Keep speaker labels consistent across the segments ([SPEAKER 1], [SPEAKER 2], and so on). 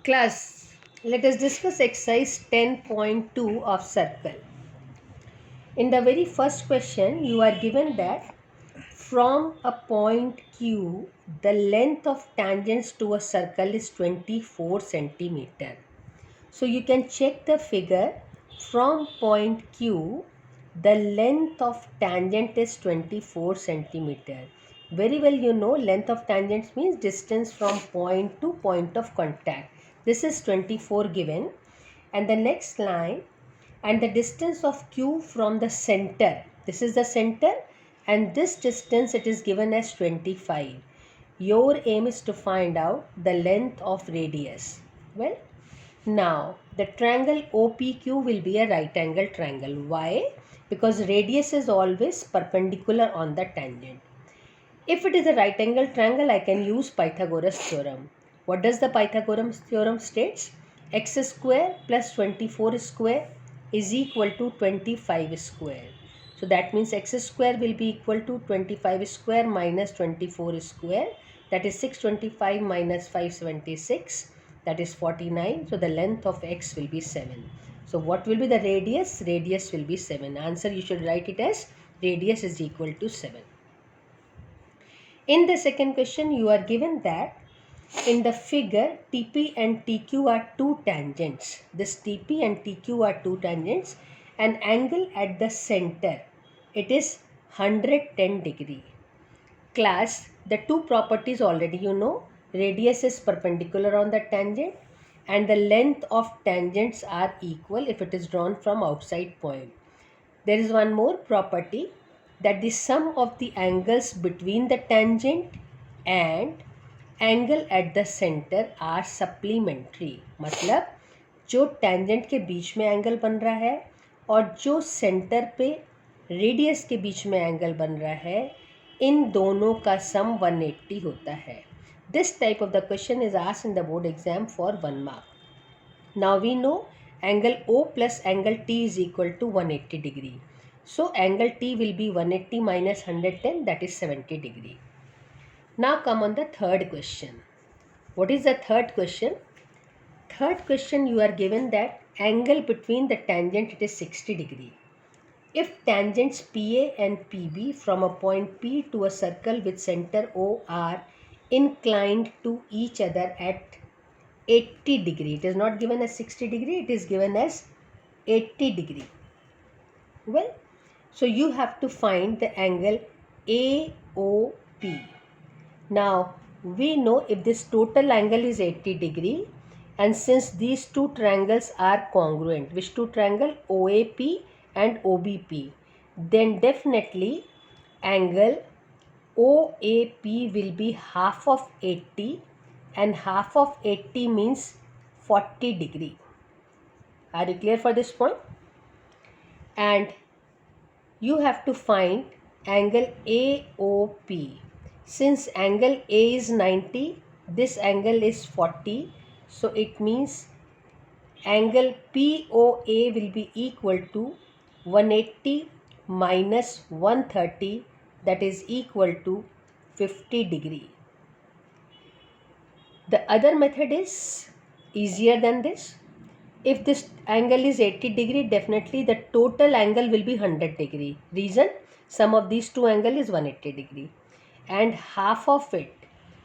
[SPEAKER 1] Class, let us discuss exercise 10.2 of circle. In the very first question, you are given that from a point Q, the length of tangents to a circle is 24 centimeter. So you can check the figure. From point Q, the length of tangent is 24 centimeter. Very well, you know length of tangents means distance from point to point of contact. This is 24 given, and the next line, and the distance of Q from the center. This is the center, and this distance it is given as 25. Your aim is to find out the length of radius. Well, now the triangle OPQ will be a right angle triangle. Why? Because radius is always perpendicular on the tangent. If it is a right angle triangle, I can use Pythagoras theorem. What does the Pythagoras theorem states? X square plus 24 square is equal to 25 square. So that means x square will be equal to 25 square minus 24 square. That is 625 minus 576. That is 49. So the length of x will be 7. So what will be the radius? Radius will be 7. Answer, you should write it as radius is equal to 7. In the second question, you are given that in the figure, TP and TQ are two tangents. This TP and TQ are two tangents. An angle at the center, it is 110 degree. Class, the two properties already you know. Radius is perpendicular on the tangent and the length of tangents are equal if it is drawn from outside point. There is one more property, that the sum of the angles between the tangent and angle at the centre are supplementary. मतलब जो tangent के बीच में angle बन रहा है और जो centre पे रेडियस के बीच में एंगल बन रहा है, इन दोनों का सम 180 होता है. This type of the question is asked in the board exam for 1 mark. Now we know angle O plus angle T is equal to 180 degree. So angle T will be 180 minus 110, that is 70 degree. Now come on the third question. What is the third question? Third question, you are given that angle between the tangent, it is 60 degree. If tangents PA and PB from a point P to a circle with center O are inclined to each other at 80 degree. It is not given as 60 degree, it is given as 80 degree. Well, so you have to find the angle AOP. Now we know if this total angle is 80 degree, and since these two triangles are congruent, which two triangle? OAP and OBP, then definitely angle OAP will be half of 80, and half of 80 means 40 degree. Are you clear for this point? And you have to find angle AOP. Since angle A is 90, this angle is 40, so it means angle POA will be equal to 180 minus 130, that is equal to 50 degree. The other method is easier than this. If this angle is 80 degree, definitely the total angle will be 100 degree. Reason? Sum of these two angles is 180 degree. And half of it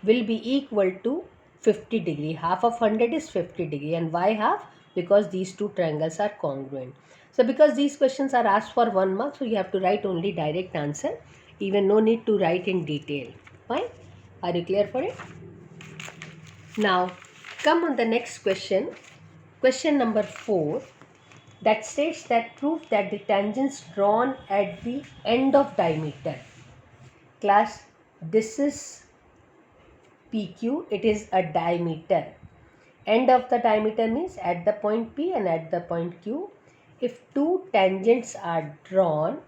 [SPEAKER 1] will be equal to 50 degree. Half of 100 is 50 degree. And why half? Because these two triangles are congruent. So because these questions are asked for 1 mark, so you have to write only direct answer. Even no need to write in detail. Fine? Are you clear for it? Now come on the next question. Question number 4. That states that proof that the tangents drawn at the end of diameter. Class, this is PQ, it is a diameter. End of the diameter means at the point P and at the point Q. If two tangents are drawn,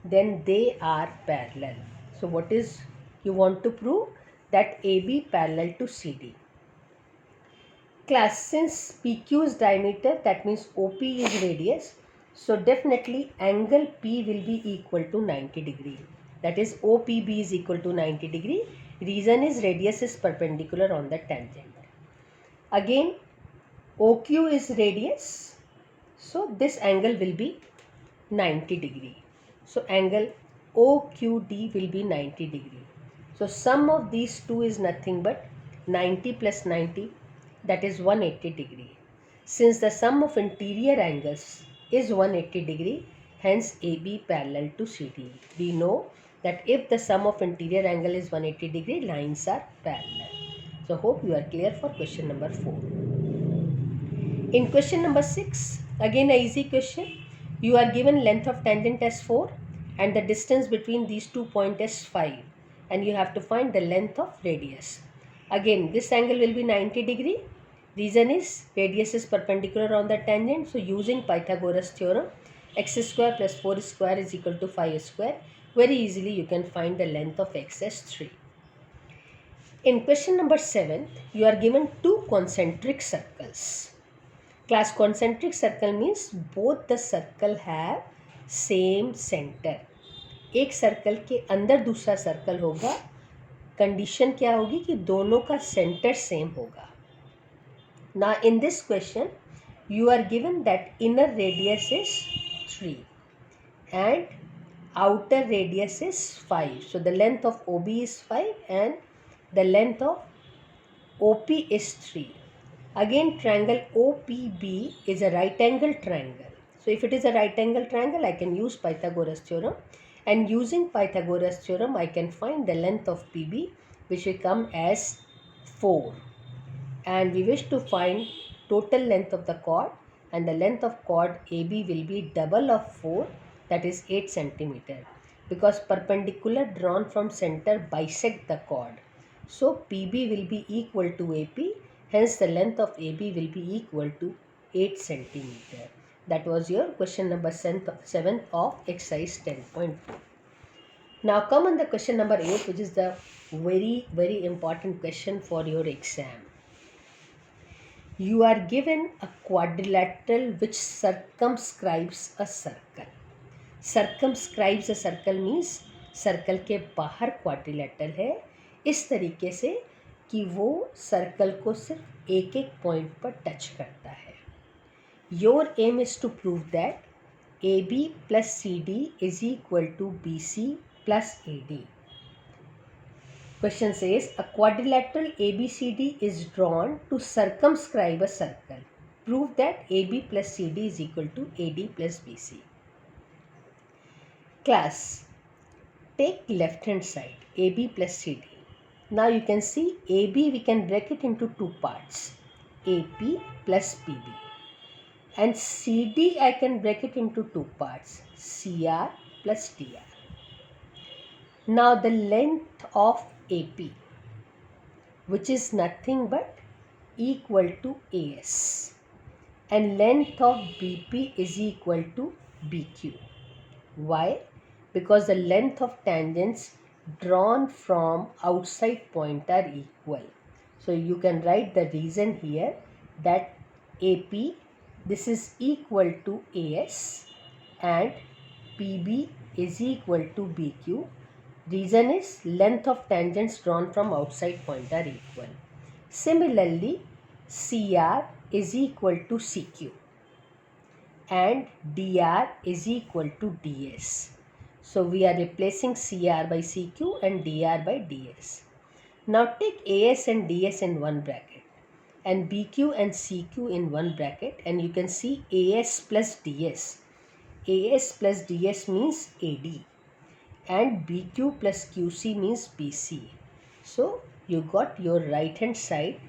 [SPEAKER 1] then they are parallel. So what is you want to prove? That AB parallel to CD. Class, since PQ is diameter, that means OP is radius. So definitely angle P will be equal to 90 degree. That is OPB is equal to 90 degree. Reason is radius is perpendicular on the tangent. Again, OQ is radius, so this angle will be 90 degree. So angle OQD will be 90 degree. So sum of these two is nothing but 90 plus 90, that is 180 degree. Since the sum of interior angles is 180 degree, hence AB parallel to CD. We know that if the sum of interior angle is 180 degree, lines are parallel. So hope you are clear for question number 4. In question number 6, again a easy question. You are given length of tangent as 4 and the distance between these 2 points as 5, and you have to find the length of radius. Again, this angle will be 90 degree. Reason is radius is perpendicular on the tangent. So using Pythagoras theorem, x square plus 4 square is equal to 5 square. Very easily you can find the length of x as 3. In question number 7, you are given two concentric circles. Class, concentric circle means both the circle have same center. एक circle के अंदर दूसरा circle होगा, condition क्या होगी कि दोनों का सेंटर सेम होगा. Now in this question you are given that inner radius is 3 and outer radius is 5. So the length of OB is 5 and the length of OP is 3. Again, triangle OPB is a right angle triangle. So if it is a right angle triangle, I can use Pythagoras theorem, and using Pythagoras theorem I can find the length of PB, which will come as 4, and we wish to find total length of the chord, and the length of chord AB will be double of 4, that is 8 centimeter, because perpendicular drawn from center bisect the chord. So PB will be equal to AP. Hence the length of AB will be equal to 8 centimeter. That was your question number 7 of exercise 10.2. Now come on the question number 8, which is the very important question for your exam. You are given a quadrilateral which circumscribes a circle. Circumscribes a circle means circle के बाहर quadrilateral है, इस तरीके से कि वो circle को सिर्फ एक एक पॉइंट पर टच करता है. Your aim is to prove that A B plus C D is equal to B C plus A D. Question says a quadrilateral ABCD is drawn to circumscribe a circle. Prove that AB plus CD is equal to AD plus BC. Class, take left hand side AB plus CD. Now you can see AB we can break it into two parts, AP plus PB, and CD I can break it into two parts, CR plus DR. Now the length of AP, which is nothing but equal to AS, and length of BP is equal to BQ. Why? Because the length of tangents drawn from outside point are equal. So you can write the reason here that AP, this is equal to AS, and PB is equal to BQ. Reason is length of tangents drawn from outside point are equal. Similarly, CR is equal to CQ and DR is equal to DS. So we are replacing CR by CQ and DR by DS. Now take AS and DS in one bracket and BQ and CQ in one bracket, and you can see AS plus DS. AS plus DS means AD. And BQ plus QC means BC. So you got your right hand side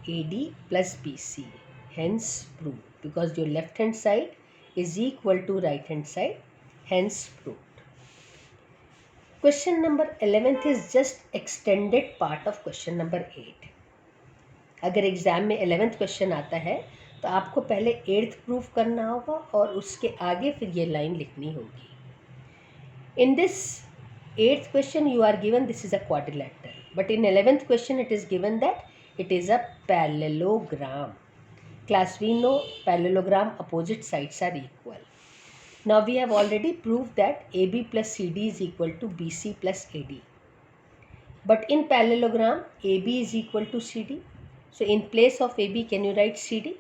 [SPEAKER 1] AD plus BC, hence proved, because your left hand side is equal to right hand side, hence proved. Question number 11th is just extended part of question number 8. अगर exam में 11th question आता है तो आपको पहले 8th proof करना होगा और उसके आगे फिर ये लाइन लिखनी होगी. In this 8th question you are given this is a quadrilateral, but in 11th question it is given that it is a parallelogram. Class, we know parallelogram opposite sides are equal. Now we have already proved that AB plus CD is equal to BC plus AD. But in parallelogram AB is equal to CD. So in place of AB can you write CD?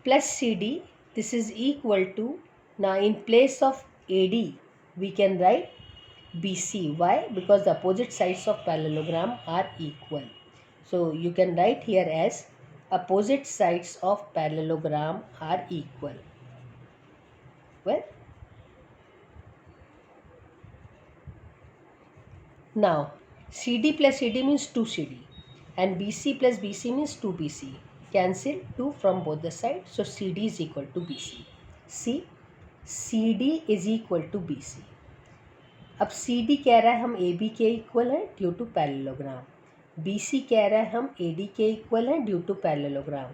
[SPEAKER 1] plus CD, this is equal to, now in place of AD, we can write BC. Why? Because the opposite sides of parallelogram are equal. So you can write here as opposite sides of parallelogram are equal. Well, now CD plus CD means 2CD and BC plus BC means 2BC. Cancel 2 from both the sides. So CD is equal to BC. See, CD is equal to BC. अब CD कह रहा है हम AB के equal है due to parallelogram, BC कह रहा है हम AD के इक्वल है due to parallelogram.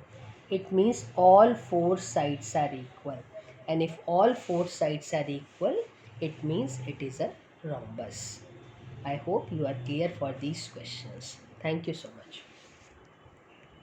[SPEAKER 1] It means all four sides are equal, and if all four sides are equal, it means it is a rhombus. I hope you are clear for these questions. Thank you so much.